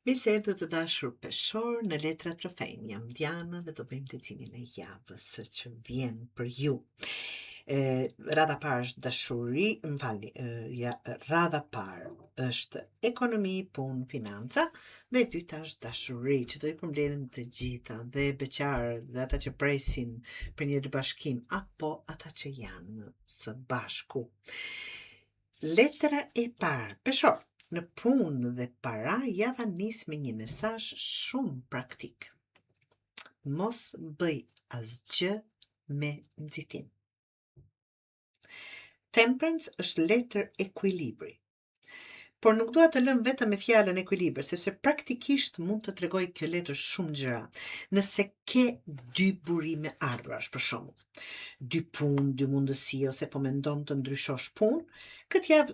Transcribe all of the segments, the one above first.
Mirë se erdhët të dashur peshor në letra trofejnë. Jam Diana dhe do bëjmë lecimin e javës që vjen për ju. Radha parë është dashuri, më falni, radha parë është ekonomi, punë, financa, dhe e dyta është dashuri, që do i përmbledhim të gjitha, dhe beqarët, dhe ata që presin për një bashkim, apo ata që janë së bashku. Letra e parë, peshor. Në punë dhe para, java nis me një mesazh shumë praktik. Mos bëj asgjë me nxitim. Temperance është letër ekuilibri. Por nuk dua të lëm vetëm me fjalën ekuilibër, sepse praktikisht mund të tregoj kjo letër shumë gjëra. Nëse ke dy burime ardhurash, për shembull, dy punë, dy mundësi, ose po mendon të ndryshosh punë, këtë javë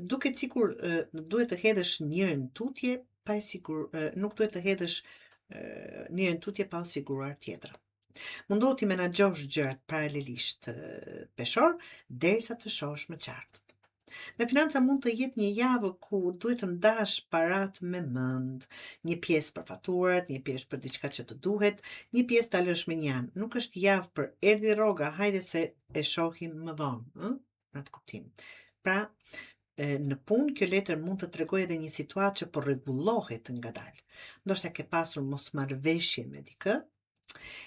duket sikur duhet të hedhësh njërin tutje pa e sigur, nuk duhet të hedhësh njërin tutje pa u siguruar tjetrën. Mundohu ti menaxhosh gjërat paralelisht peshor, derisa të shohësh më qartë. Në financa mund të jetë një javë ku duhet të ndash parat me mend, një pjesë për faturat, një pjesë për diçka që të duhet, një pjesë ta lësh me njan. Nuk është javë për erdhi rroga, hajde se e shohim më vonë, në atë kuptim. Pra, në punë kjo letër mund të tregojë edhe një situatë që po rregullohet ngadalë. Ndoshta ke pasur mosmarrveshje me dikë,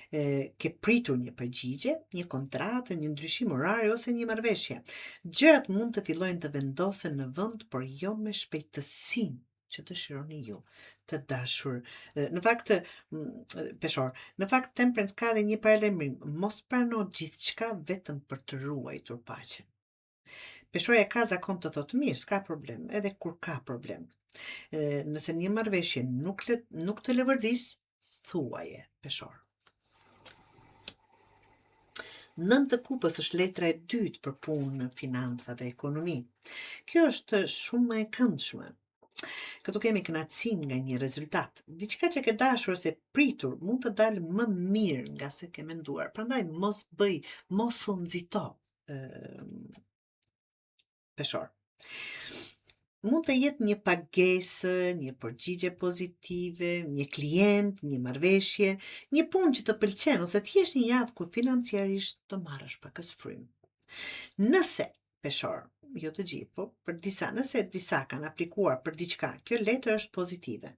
ke pritur një përgjigje, një kontratë, një ndryshim orari ose një marrëveshje. Gjërat mund të fillojnë të vendosen në vend, por jo me shpejtësinë që dëshironi ju, të dashur. Në fakt, peshor, në fakt Temperance ka edhe një paralajmërim, mos prano gjithçka vetëm për të ruajtur paqen. Peshorja ka zakon të thotë mirë, s'ka problem, edhe kur ka problem. Nëse një marrëveshje nuk të lëvërdis, thuaje, peshor. Nëntë të kupës është letra e dytë për punë, financa dhe ekonomi. Kjo është shumë më e këndshme. Këtu kemi kënaqësinë nga një rezultat. Diçka që ke dashur ose pritur mund të dalë më mirë nga se ke menduar. Prandaj mos u nxito, peshor. Mund të jetë një pagesë, një përgjigje pozitive, një klient, një marrëveshje, një punë që të pëlqen ose thjesht një javë ku financiarisht të marrësh pak frym. Nëse, peshor, jo të gjithë, po nëse disa kanë aplikuar për diçka, kjo letër është pozitive.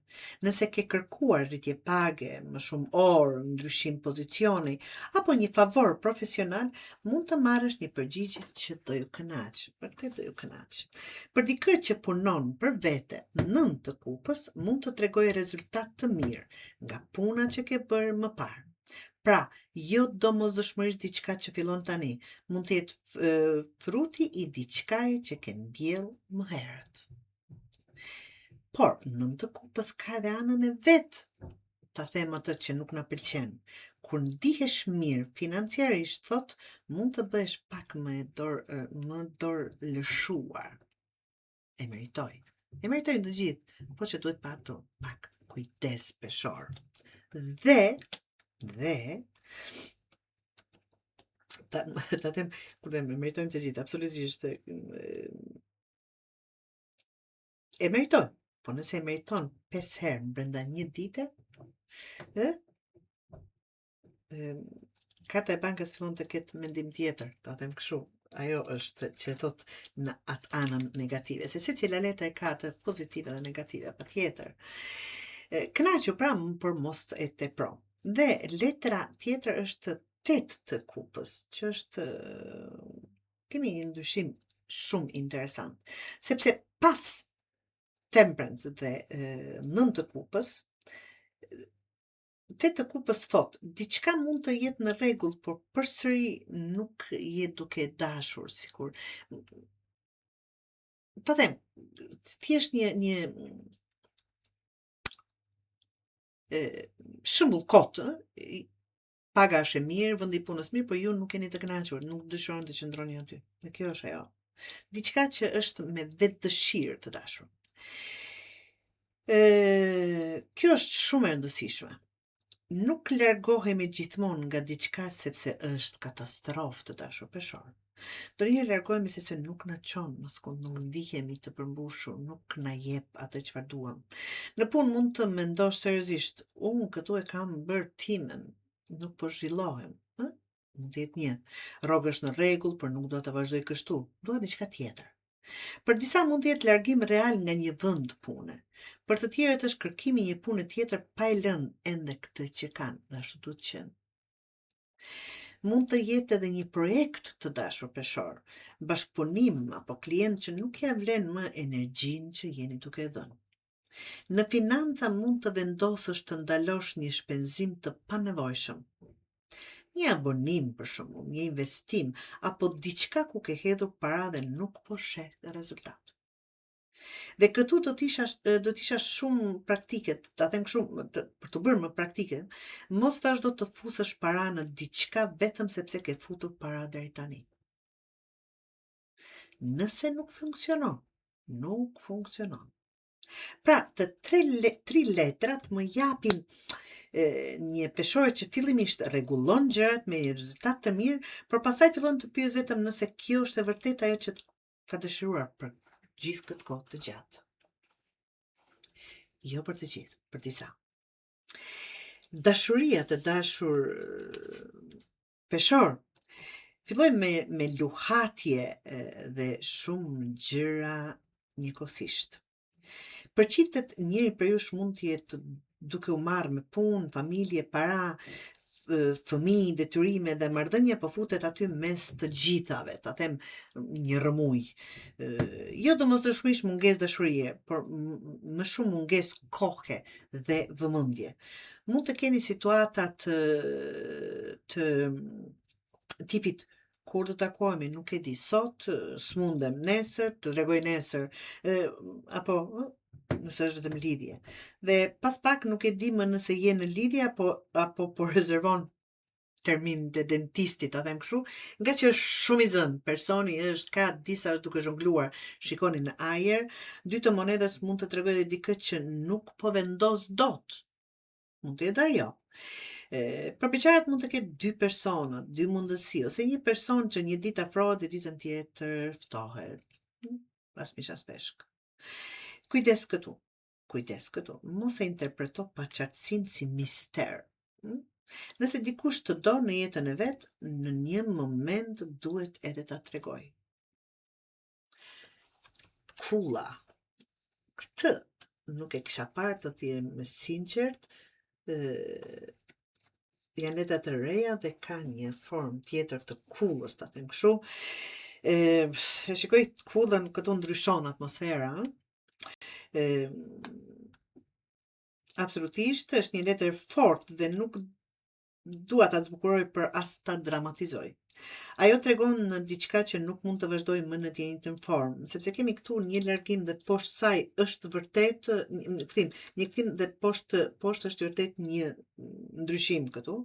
Nëse ke kërkuar rritje page, më shumë orë, ndryshim pozicioni, apo një favor profesional, mund të marrësh një përgjigje që do ju kënaq. Për këtë do ju kënaq. Për dikë që punon për vete, nëntë të kupës mund të tregojë rezultat të mirë nga puna që ke bërë më parë. Pra, jo domosdoshmërisht diçka që fillon tani, mund të jetë fruti i diçkaje që ke mbjell më herët. Por, nëntë të kupës ka edhe anën e vet, ta them atë që nuk na pëlqen. Kur ndihesh mirë financiarisht, thot, mund të bëhesh pak më dorë lëshuar. E meritoj të gjithë, po që duhet patur pak kujdes, peshor. Dhe ta them, kur them meritojmë të gjithë, absolutisht e meriton. Po nëse e meriton 5 herë brenda një dite, karta e bankës fillon të ketë mendim tjetër, ta them kështu. Ajo është që thot në atë anën negative, se secila letër ka të pozitive dhe negative, patjetër. Kënaqu pra, por mos e tepro. Dhe letra tjetër është 8 të kupës, që është kemi një ndryshim shumë interesant, sepse pas Temperance dhe 9 të kupës, 8 të kupës thot, diçka mund të jetë në rregull, por përsëri nuk je duke dashur, sikur. Ta them, thjesht një shembull kot, paga është e mirë, vendi i punës mirë, por ju nuk jeni të kënaqur, nuk dëshironi të qëndroni aty. Dhe kjo është ajo. Diçka që është me vetdëshirë, të dashur. Kjo është shumë e rëndësishme. Nuk largohemi gjithmonë nga diçka sepse është katastrofë, të dashur peshor. Do një largohemi se nuk na çon, mos kund nuk ndihemi të përmbushur, nuk na jep atë çfarë duam. Në punë mund të mendosh seriozisht, unë këtu e kam bërë timen, nuk po zhvillohem. Ë? Mund të jetë një. Rroga është në rregull, por nuk do të vazhdoj kështu. Dua diçka tjetër. Për disa mund të jetë largim real nga një vend pune. Për të tjerët është kërkimi një pune tjetër pa e lënë ende këtë që kanë, dhe ashtu duhet të qenë. Mund të jetë edhe një projekt të dashur peshor, bashkëpunim apo klient që nuk ja vlen më energjinë që jeni duke dhënë. Në financa mund të vendosësh të ndalosh një shpenzim të panevojshëm. Një abonim për shembull, një investim apo diçka ku ke hedhur para dhe nuk po sheh rezultat. Dhe këtu do t'isha shumë praktike, ta them kështu, për të bërë më praktike, mos vazhdo të fusësh para në diçka vetëm sepse ke futur para deri tani. Nëse nuk funksionon, nuk funksionon. Pra, të tri letrat më japin një peshore që fillimisht rregullon gjërat me një rezultat të mirë, por pastaj fillon të pyes vetëm nëse kjo është e vërtetë ajo që ka dëshiruar për gjithë këtë kohë të gjatë. Jo për të gjithë, për disa. Dashuria të dashur peshor filloj me luhatje dhe shumë gjëra njëkohësisht. Për çiftet, njëri për jush mund të jetë duke u marrë me punë, familje, para, fëmijë, detyrime dhe marrëdhënie, po futet aty mes të gjithave, ta them një rrëmuj. Jo domosdoshmërisht mungesë dashurie, por më shumë mungesë kohe dhe vëmendje. Mund të keni situata të tipit kur të takohemi, nuk e di, sot, s'mundem, nesër, të tregoj nesër, apo nëse është vetëm lidhje. Dhe pas pak nuk e di më nëse je në lidhje apo po rezervon termin të dentistit, ta them kështu, nga që është shumë i zënë, personi ka disa është duke zhongluar, shikoni në ajër, dy të monedhës mund të tregoj edhe dikë që nuk po vendos dot. Mund të jetë ajo. Për beqarat mund të ketë dy persona, dy mundësi, ose një person që një ditë afrohet dhe ditën tjetër ftohet. Asmish as peshk. Kujdes këtu. Mos e interpreto paqartësinë si mister. Nëse dikush të do në jetën e vet, në një moment duhet edhe ta tregoj. Kulla. Këtë nuk e kisha parë, të thjem me sinqert, janë leta të reja dhe ka një formë tjetër të kullës, ta them kështu. E shikoj kullën, këtu ndryshon atmosfera. Absolutisht është një letër fort dhe nuk dua ta zbukuroj për as ta dramatizoj. Ajo tregon në diçka që nuk mund të vazhdojë më në të njëjtën formë, sepse kemi këtu një largim dhe poshtë saj është vërtet një kthim dhe poshtë është vërtet një ndryshim këtu.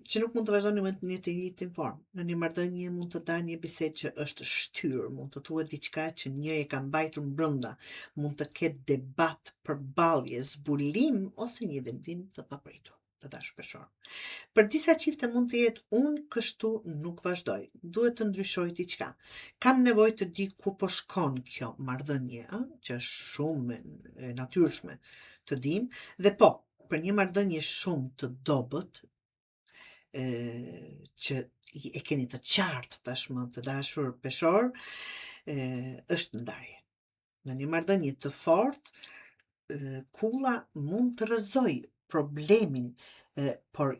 Që nuk mund të vazhdoni më në të njëjtën formë. Në një marrëdhënie mund të dalë një bisedë që është shtyrë, mund të thuhet diçka që njëri e ka mbajtur brenda, mund të ketë debat, përballje, zbulim ose një vendim të papritur, të dashur peshor. Për disa çifte mund të jetë unë kështu nuk vazhdoj, duhet të ndryshoj diçka. Kam nevojë të di ku po shkon kjo marrëdhënie, që është shumë e natyrshme të dim, dhe për një marrëdhënie shumë të dobët, që e keni të qartë tashmë të dashur peshor, është ndarje. Në një marrëdhënie të fortë, kulla mund të rrëzoj problemin, por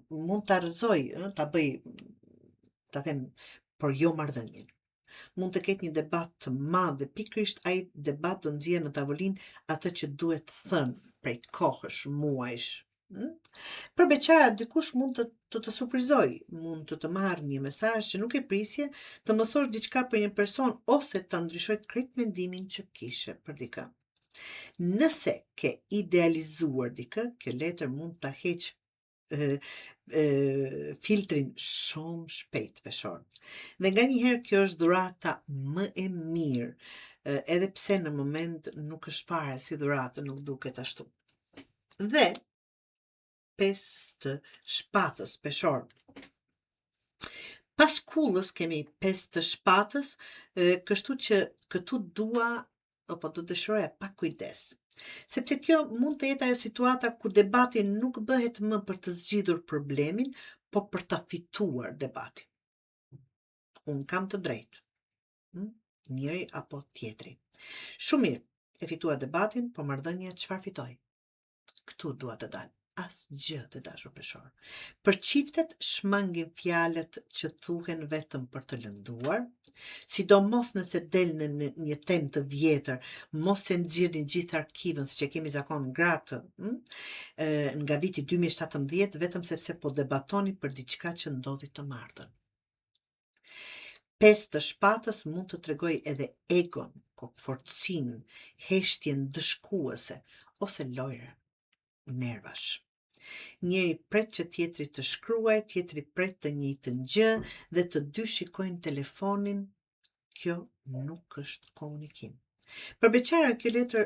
mund ta rrëzoj, ta bëj, ta them, por jo marrëdhënien. Mund të ketë një debat të madh dhe pikërisht ai debat do nxjerrë në tavolinë atë që duhet thënë prej kohësh, muajsh. Për beqarat, dikush mund të surprizoj, mund të marrë një mesazh që nuk e prisje, të mësosh diçka për një person ose të ndryshoj krejt mendimin që kishe për dikë. Nëse ke idealizuar dikë, kjo letër mund ta heq filtrin shumë shpejt peshor. Dhe nganjëherë kjo është dhurata më e mirë, edhe pse në moment nuk është fare si dhuratë, nuk duket ashtu. Dhe 5 të shpatës peshor. Pas kullës kemi 5 të shpatës, kështu që këtu dua apo do dëshiroja pak kujdes. Sepse kjo mund të jetë ajo situata ku debati nuk bëhet më për të zgjidhur problemin, po për ta fituar debatin. Unë kam të drejtë. Njëri apo tjetri. Shumë mirë, e fitua debatin, po marrëdhënia çfarë fitoi? Këtu dua të dal. Asgjë të dashur peshor. Për çiftet shmangin fjalët që thuhen vetëm për të lënduar, sidomos nëse del në një temë të vjetër, mos e nxirrni gjithë arkivën, siç e kemi zakon gratë, nga viti 2017 vetëm sepse po debatoni për diçka që ndodhi të martën. 5 të shpatës mund të tregoj edhe egon, kokforcinë, heshtjen dëshkuese ose lojren, nervash. Njëri pret që tjetri të shkruaj, tjetri pret të njëjtën gjë dhe të dy shikojnë telefonin. Kjo nuk është komunikim. Për beqarën, kjo letër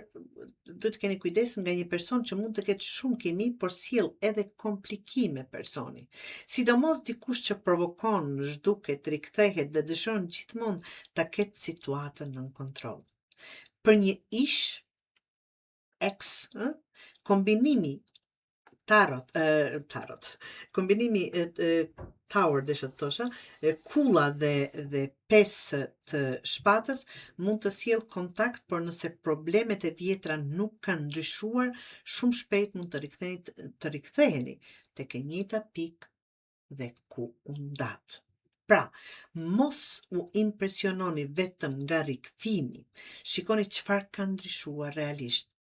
do të keni kujdes nga një person që mund të ketë shumë kimi, por sjell edhe komplikime personi. Sidomos dikush që provokon, zhduket, rikthehet dhe dëshiron gjithmonë ta ketë situatën nën kontroll. Për një ish kombinimi kombinimi tower desha të thosha, kulla dhe 5 të shpatës mund të sjell kontakt, por nëse problemet e vjetra nuk kanë ndryshuar, shumë shpejt mund të riktheheni tek e njëjta pikë dhe ku u ndat. Pra, mos u impresiononi vetëm nga rikthimi. Shikoni çfarë ka ndryshuar realisht.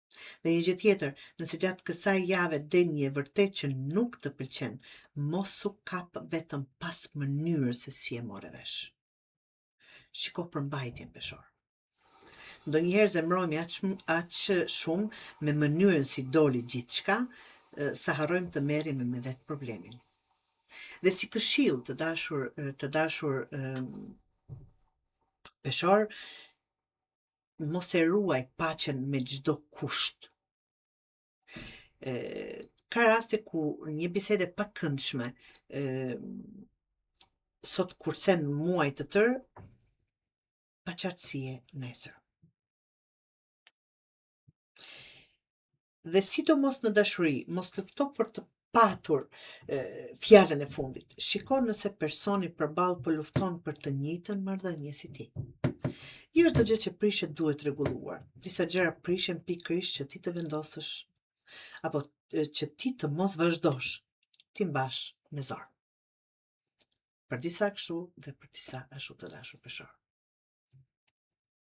Dhe një gjë tjetër, nëse gjatë kësaj jave del një vërtet që nuk të pëlqen, mos u kap vetëm pas mënyrës se si e more vesh. Shiko përmbajtjen peshor. Ndonjëherë zemrohemi aq shumë me mënyrën si doli gjithçka, sa harrojmë të merremi me vetë problemin. Dhe si këshill të dashur peshor, mos e ruaj paqen me çdo kusht. Ka raste ku një bisede pakëndshme sot kursen muaj të tërë, paqartësie nesër. Dhe sidomos në dashuri, mos lufto për të patur fjalën e fundit. Shiko nëse personi përballë po lufton për të njëjtën marrëdhënie si ti. Jo çdo gjë që prishet duhet rregulluar. Disa gjëra prishen pikërisht që ti të vendosësh apo që ti të mos vazhdosh, ti mbash me zor. Për disa kështu dhe për disa ashtu të dashur peshor.